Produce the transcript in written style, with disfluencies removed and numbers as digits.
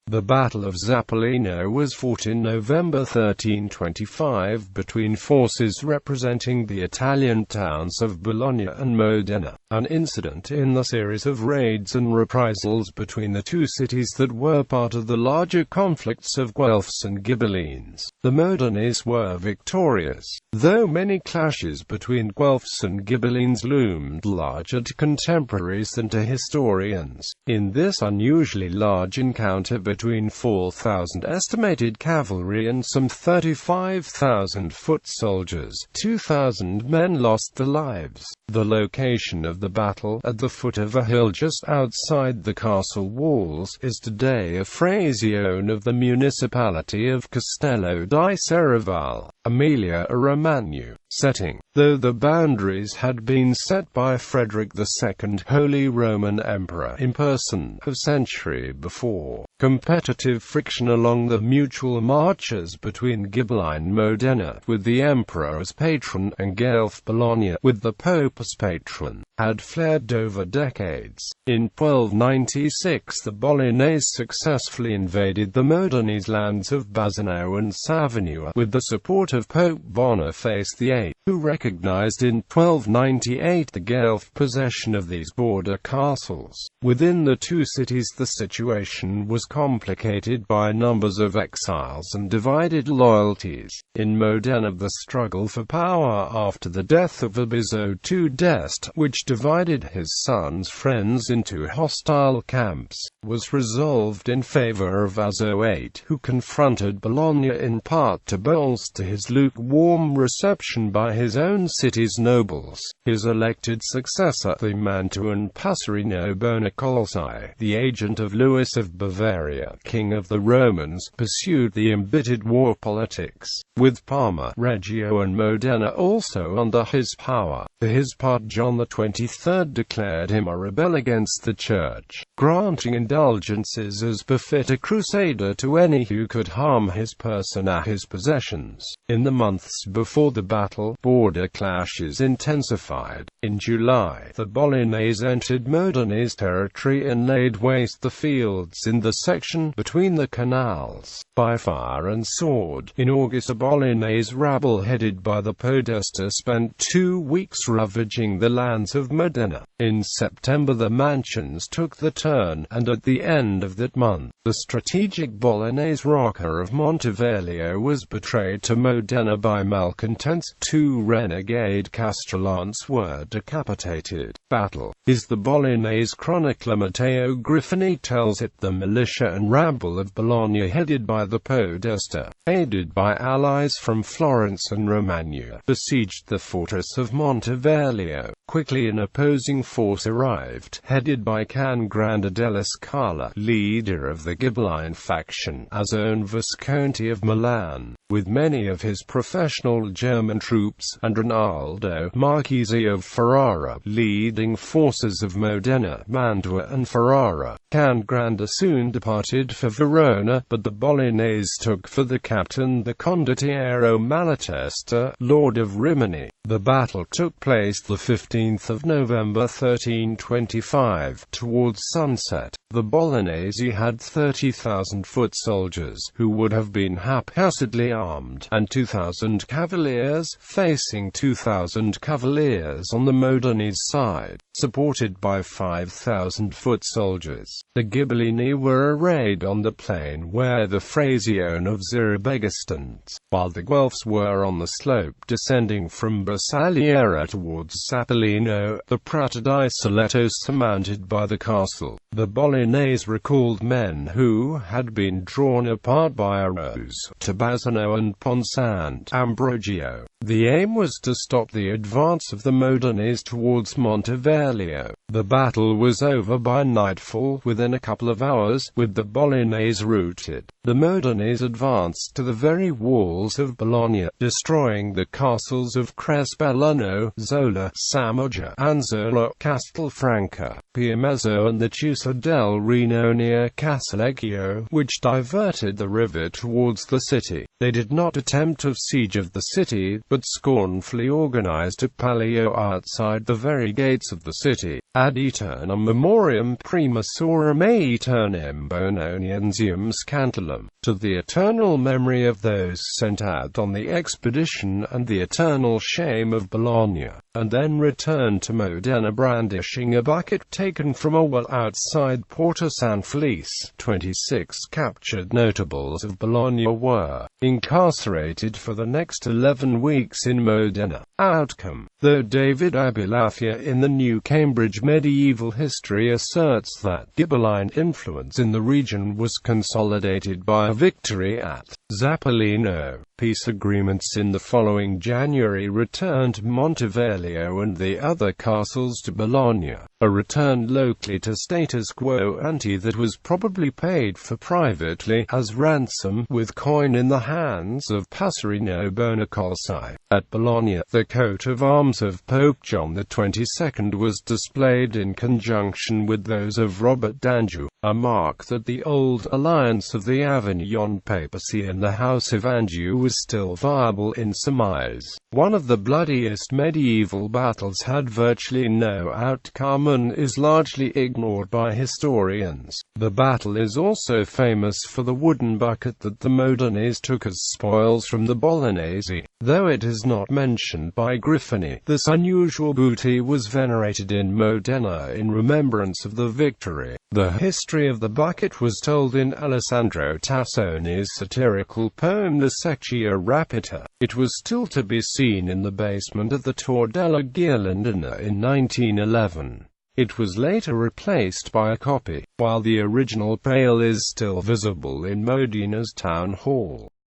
The Battle of Zappolino was fought in November 1325 between forces representing the Italian towns of Bologna and Modena, an incident in the series of raids and reprisals between the two cities that were part of the larger conflicts of Guelphs and Ghibellines. The Modenese were victorious, though many clashes between Guelphs and Ghibellines loomed larger to contemporaries than to historians. In this unusually large encounter between 4,000 estimated cavalry and some 35,000 foot soldiers, 2,000 men lost their lives. The location of the battle, at the foot of a hill just outside the castle walls, is today a frazione of the municipality of Castello di Serravalle, Emilia-Romagna. Setting. Though the boundaries had been set by Frederick II, Holy Roman Emperor in person, a century before, competitive friction along the mutual marches between Ghibelline Modena, with the Emperor as patron, and Guelph Bologna, with the Pope as patron, had flared over decades. In 1296 the Bolognese successfully invaded the Modenese lands of Bassano and Savonua, with the support of Pope Boniface VIII, who recognized in 1298 the Guelph possession of these border castles. Within the two cities the situation was complicated by numbers of exiles and divided loyalties. In Modena the struggle for power after the death of Urbizzo II d'Este, which divided his son's friends into hostile camps, was resolved in favor of Urbizzo VIII, who confronted Bologna in part to bolster his lukewarm reception by his own city's nobles. His elected successor, the Mantuan Passerino Bonacolsi, the agent of Louis of Bavaria, king of the Romans, pursued the embittered war politics, with Parma, Reggio and Modena also under his power. For his part, John XXIII declared him a rebel against the Church, granting indulgences as befit a crusader to any who could harm his person or his possessions. In the months before the battle, border clashes intensified. In July, the Bolognese entered Modenese territory and laid waste the fields in the section between the canals, by fire and sword. In August, a Bolognese rabble headed by the Podesta spent 2 weeks ravaging the lands of Modena. In September the Mantuans took the turn, and at the end of that month, the strategic Bolognese rocker of Montevideo was betrayed to Modena by malcontents. 2 renegade Castellans were decapitated. Battle is the Bolognese chronicler Matteo Griffini tells it. The militia and rabble of Bologna, headed by the Podesta, aided by allies from Florence and Romagna, besieged the fortress of Montevideo. Quickly an opposing force arrived, headed by Can Grande della Scala, leader of the Ghibelline faction, as own Visconti of Milan, with many of his professional German troops, and Rinaldo, Marquis of Ferrara, leading forces of Modena, Mantua and Ferrara. Can Grande soon departed for Verona, but the Bolognese took for the captain the condottiero Malatesta, Lord of Rimini. The battle took place the 15th of November 1325, towards sunset. The Bolognese had 30,000 foot soldiers, who would have been haphazardly armed, and 2,000 cavaliers, facing 2,000 cavaliers on the Modenese side, supported by 5,000 foot soldiers. The Ghibellini were arrayed on the plain where the frazione of Zirabega stands, while the Guelphs were on the slope descending from Bassaliera towards Zappolino, the Prato di Soleto surmounted by the castle. The Bolognese recalled men who had been drawn apart by arrows to Bassano and Ponsant'Ambrogio. The aim was to stop the advance of the Modenese towards Montevideo. The battle was over by nightfall, within a couple of hours, with the Bolognese routed. The Modenese advanced to the very walls of Bologna, destroying the castles of Crespellano, Zola, Samoggia, Anzola, Castelfranco, Piemezzo and the Chiusa del Reno near Casalecchio, which diverted the river towards the city. They did not attempt a siege of the city, but scornfully organized a palio outside the very gates of the city. ad aeternam memoriam primasorum aeternem bononiensium scantulum, to the eternal memory of those sent out on the expedition and the eternal shame of Bologna, and then returned to Modena brandishing a bucket taken from a well outside Porta San Felice. 26 captured notables of Bologna were incarcerated for the next 11 weeks in Modena. Outcome: though David Abulafia in the New Cambridge Medieval History asserts that Ghibelline influence in the region was consolidated by a victory at Zappolino, peace agreements in the following January returned Montevideo and the other castles to Bologna. A return locally to status quo ante that was probably paid for privately as ransom, with coin in the hands of Passerino Bonacolsi. At Bologna, the coat of arms of Pope John XXII was displayed in conjunction with those of Robert d'Anjou, a mark that the old alliance of the Avignon papacy and the House of Anjou was still viable in some eyes. One of the bloodiest medieval battles had virtually no outcome and is largely ignored by historians. The battle is also famous for the wooden bucket that the Modenese took as spoils from the Bolognese. Though it is not mentioned by Griffini, this unusual booty was venerated in Modena in remembrance of the victory. The history of the bucket was told in Alessandro Tassoni's satirical poem The Secchia Rapita. It was still to be seen in the basement of the Tor della Ghirlandina in 1911. It was later replaced by a copy, while the original pail is still visible in Modena's town hall.